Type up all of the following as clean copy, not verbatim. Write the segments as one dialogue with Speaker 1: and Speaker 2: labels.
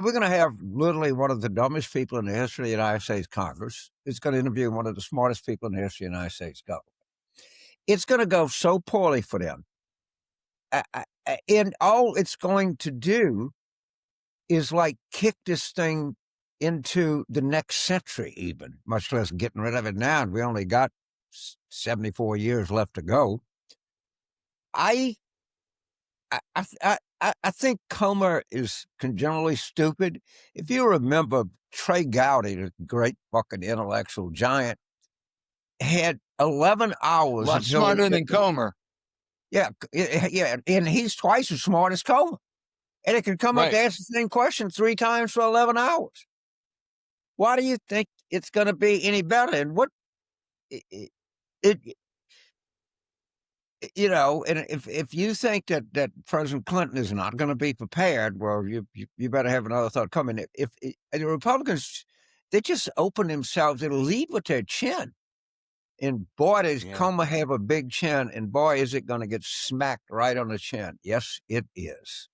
Speaker 1: we're going to have literally one of the dumbest people in the history of the United States Congress. It's going to interview one of the smartest people in the history of the United States government. It's going to go so poorly for them. And all it's going to do is like kick this thing into the next century, even, much less getting rid of it now. And we only got 74 years left to go. I think Comer is congenitally stupid. If you remember, Trey Gowdy, the great fucking intellectual giant, had 11 hours.
Speaker 2: A lot smarter than Comer.
Speaker 1: Yeah, and he's twice as smart as Comer. And it can come up to ask the same question 3 times for 11 hours. Why do you think it's going to be any better? And what you know, and if you think that President Clinton is not going to be prepared, well, you better have another thought coming. If the Republicans, they just open themselves, they'll lead with their chin. And boy, does Comer have a big chin, and boy, is it going to get smacked right on the chin. Yes, it is.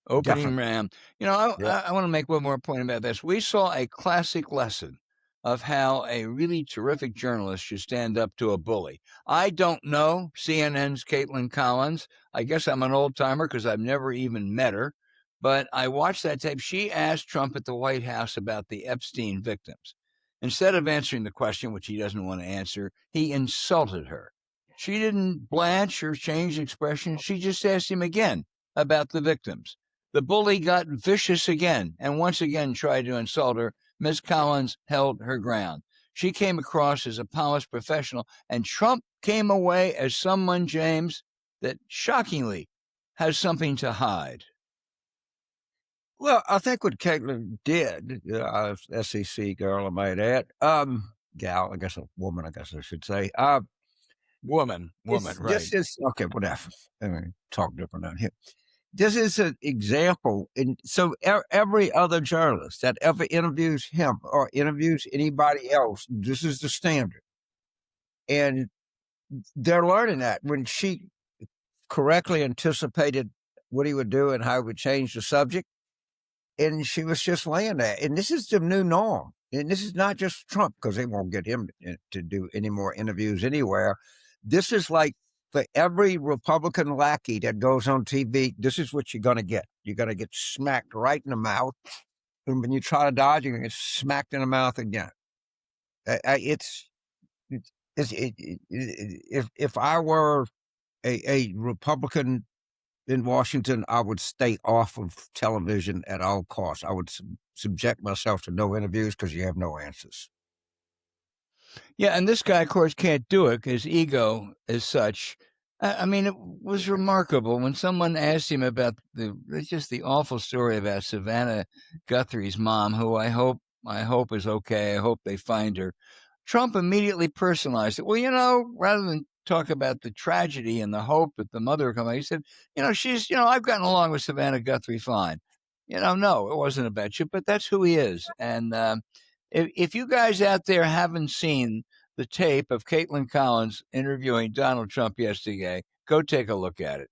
Speaker 2: Opening ram. You know, I want to make one more point about this. We saw a classic lesson of how a really terrific journalist should stand up to a bully. I don't know CNN's Caitlin Collins. I guess I'm an old timer because I've never even met her, but I watched that tape. She asked Trump at the White House about the Epstein victims. Instead of answering the question, which he doesn't want to answer, he insulted her. She didn't blanch or change expression. She just asked him again about the victims. The bully got vicious again and once again tried to insult her. Ms. Collins held her ground. She came across as a polished professional, and Trump came away as someone, James, that shockingly has something to hide.
Speaker 1: Well, I think what Caitlin did, SEC girl, I might add, gal, I guess a woman, I guess I should say.
Speaker 2: Woman, right.
Speaker 1: This is, okay, whatever. I mean, talk different down here. This is an example. And so every other journalist that ever interviews him or interviews anybody else, this is the standard. And they're learning that. When she correctly anticipated what he would do and how he would change the subject, and she was just laying there. And this is the new norm. And this is not just Trump, because they won't get him to do any more interviews anywhere. This is like, for every Republican lackey that goes on TV, this is what you're going to get. You're going to get smacked right in the mouth. And when you try to dodge, you're going to get smacked in the mouth again. If I were a Republican in Washington, I would stay off of television at all costs. I would subject myself to no interviews because you have no answers.
Speaker 2: Yeah, and this guy, of course, can't do it because ego is such. I mean, it was remarkable when someone asked him about the awful story about Savannah Guthrie's mom, who I hope is okay. I hope they find her. Trump immediately personalized it. Well, you know, rather than talk about the tragedy and the hope that the mother come out, he said, you know, I've gotten along with Savannah Guthrie fine. You know, no, it wasn't about you, but that's who he is. And if you guys out there haven't seen the tape of Caitlin Collins interviewing Donald Trump yesterday, go take a look at it.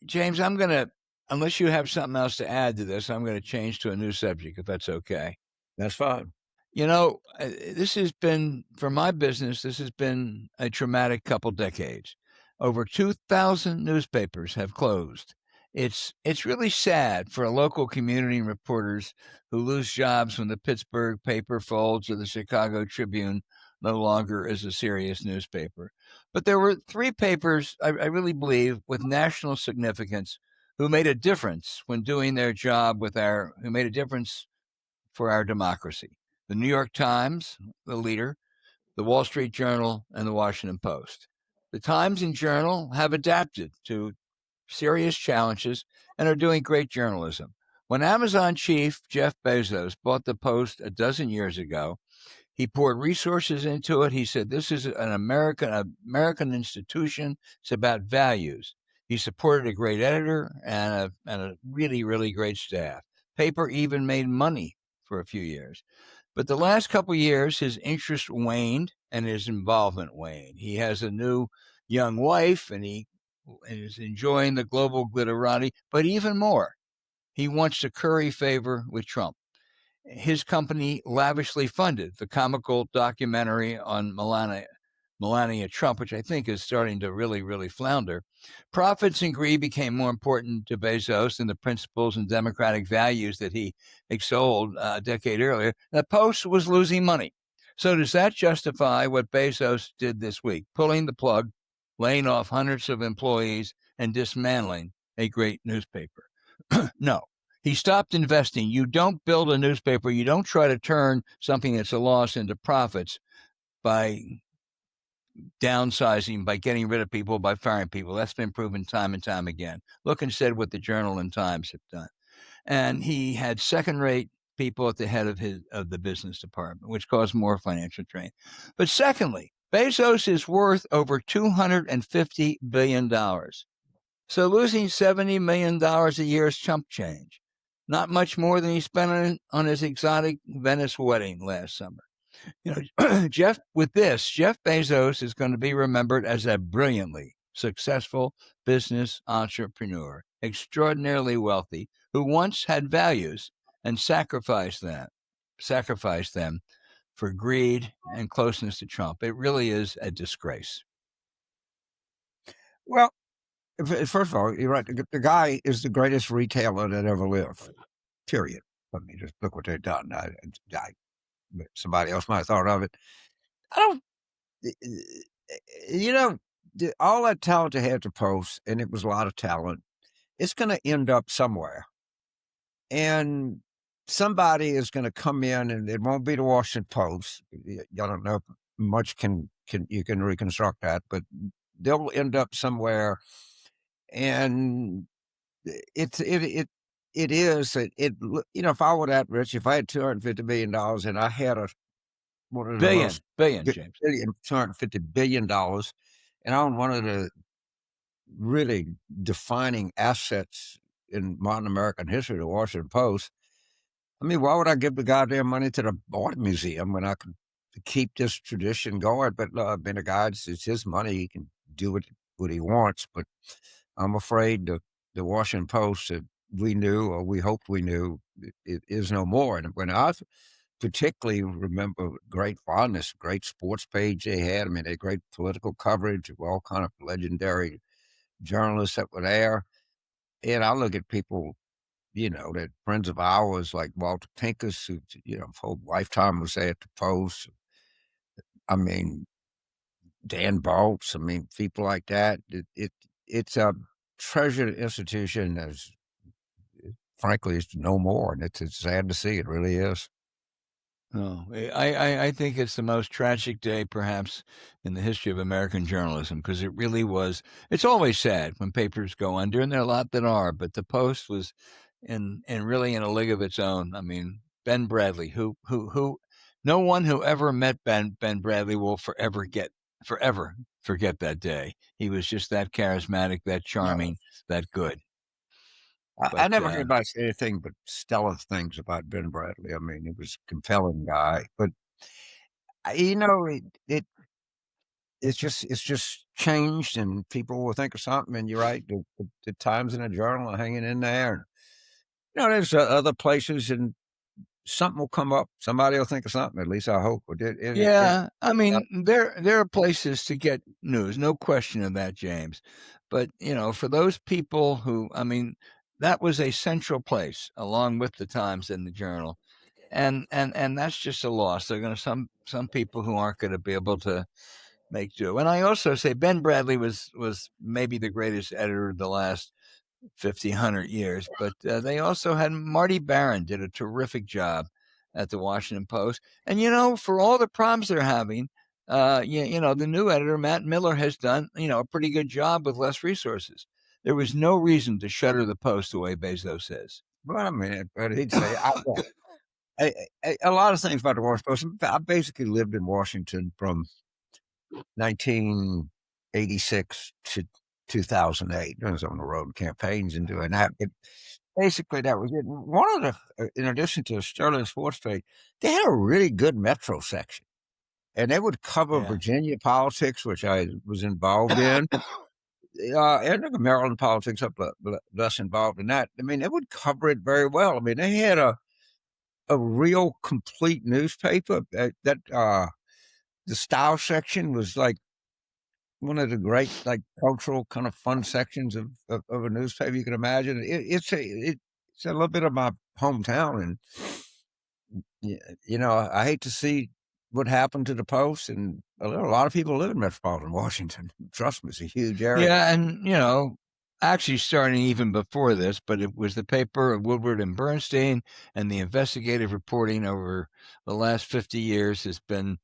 Speaker 2: James, I'm going to, unless you have something else to add to this, I'm going to change to a new subject, if that's okay.
Speaker 1: That's fine.
Speaker 2: You know, this has been, for my business, this has been a traumatic couple decades. Over 2,000 newspapers have closed. It's really sad for local community reporters who lose jobs when the Pittsburgh paper folds or the Chicago Tribune no longer is a serious newspaper. But there were 3 papers, I really believe, with national significance who made a difference when doing their job who made a difference for our democracy. The New York Times, the leader, the Wall Street Journal, and the Washington Post. The Times and Journal have adapted to serious challenges and are doing great journalism. When Amazon chief Jeff Bezos bought the Post a dozen years ago, he poured resources into it. He said, this is an American institution. It's about values. He supported a great editor and a really, really great staff. Paper even made money for a few years. But the last couple of years, his interest waned and his involvement waned. He has a new young wife, and he is enjoying the global glitterati. But even more, He wants to curry favor with Trump. His company lavishly funded the comical documentary on Melania Trump, which I think is starting to really, really flounder. Profits and greed became more important to Bezos than the principles and democratic values that he extolled a decade earlier. The Post was losing money. So does that justify what Bezos did this week, pulling the plug, laying off hundreds of employees, and dismantling a great newspaper? No. He stopped investing. You don't build a newspaper. You don't try to turn something that's a loss into profits by downsizing, by getting rid of people, by firing people. That's been proven time and time again. Look instead what the Journal and Times have done. And he had second-rate people at the head of the business department, which caused more financial drain. But secondly, Bezos is worth over $250 billion. So losing $70 million a year is chump change. Not much more than he spent on his exotic Venice wedding last summer. Jeff Bezos is going to be remembered as a brilliantly successful business entrepreneur, extraordinarily wealthy, who once had values and sacrificed them for greed and closeness to Trump. It really is a disgrace.
Speaker 1: Well, first of all, you're right. The guy is the greatest retailer that ever lived. Period. I mean, just look what they've done. Somebody else might have thought of it. I don't. All that talent they had to Post, and it was a lot of talent. It's going to end up somewhere, and somebody is going to come in, and it won't be the Washington Post. I don't know if much you can reconstruct that, but they'll end up somewhere, and if I were that rich, if I had $250 billion and I had one of the
Speaker 2: billion, James,
Speaker 1: $250 billion, and I own one of the really defining assets in modern American history, the Washington Post. I mean, why would I give the goddamn money to the art museum when I could keep this tradition going? But being a guy, it's his money; he can do what he wants. But I'm afraid the Washington Post that we knew, or we hoped we knew, it is no more. And when I particularly remember great fondness, great sports page they had. I mean, they had great political coverage, all kind of legendary journalists that were there. And I look at people, that friends of ours like Walter Pincus, who, whole lifetime was there at the Post. I mean, Dan Baltz, I mean, people like that. It's a treasured institution as frankly is no more. And it's sad to see. It really is.
Speaker 2: Oh, I think it's the most tragic day, perhaps, in the history of American journalism, because it really was. It's always sad when papers go under, and there are a lot that are, but the Post was really in a league of its own. I mean, Ben Bradley, who no one who ever met Ben Bradley will forever forget that day. He was just that charismatic, that charming, that good.
Speaker 1: I never heard anybody say anything but stellar things about Ben Bradley. I mean, he was a compelling guy, but it's just changed, and people will think of something. And you're right, the Times and the Journal are hanging in there. And, there's other places, and something will come up. Somebody will think of something. At least I hope.
Speaker 2: I mean, there are places to get news, no question of that, James. But for those people who, I mean, that was a central place, along with the Times and the Journal, and that's just a loss. They're going to some people who aren't going to be able to make do. And I also say Ben Bradley was maybe the greatest editor of the last 50, 100 years, but they also had Marty Baron did a terrific job at the Washington Post. And for all the problems they're having, the new editor Matt Miller has done a pretty good job with less resources. There was no reason to shutter the Post the way Bezos says.
Speaker 1: Well, I mean, but he'd say a lot of things about the Washington Post. I basically lived in Washington from 1986 to 2008. I was on the road campaigns and doing that. But basically, that was it. One of the, in addition to the Sterling Sports page, they had a really good Metro section. And they would cover Virginia politics, which I was involved in. and the Maryland politics, I'm less involved in that. I mean, they would cover it very well. I mean, they had a real complete newspaper that the style section was like one of the great, like, cultural kind of fun sections of a newspaper you can imagine. It's a little bit of my hometown, and I hate to see what happened to the Post, and a lot of people live in metropolitan Washington. Trust me, it's a huge area.
Speaker 2: Yeah, and actually starting even before this, but it was the paper of Woodward and Bernstein, and the investigative reporting over the last 50 years has been,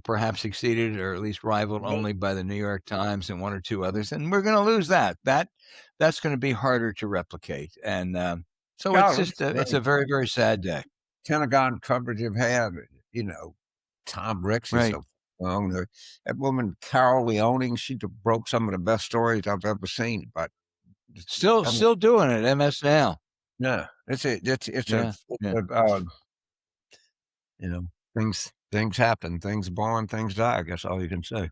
Speaker 2: perhaps exceeded or at least rivaled only by the New York Times and one or two others, and we're going to lose that. That's going to be harder to replicate, and so it's just it's a very, very sad day.
Speaker 1: Pentagon coverage have had, Tom Ricks is
Speaker 2: Right.
Speaker 1: so long. That woman Carol Leoning, she broke some of the best stories I've ever seen. But
Speaker 2: Still doing it. MS now.
Speaker 1: yeah, it's
Speaker 2: Yeah.
Speaker 1: things happen, things born, things die. I guess all you can say.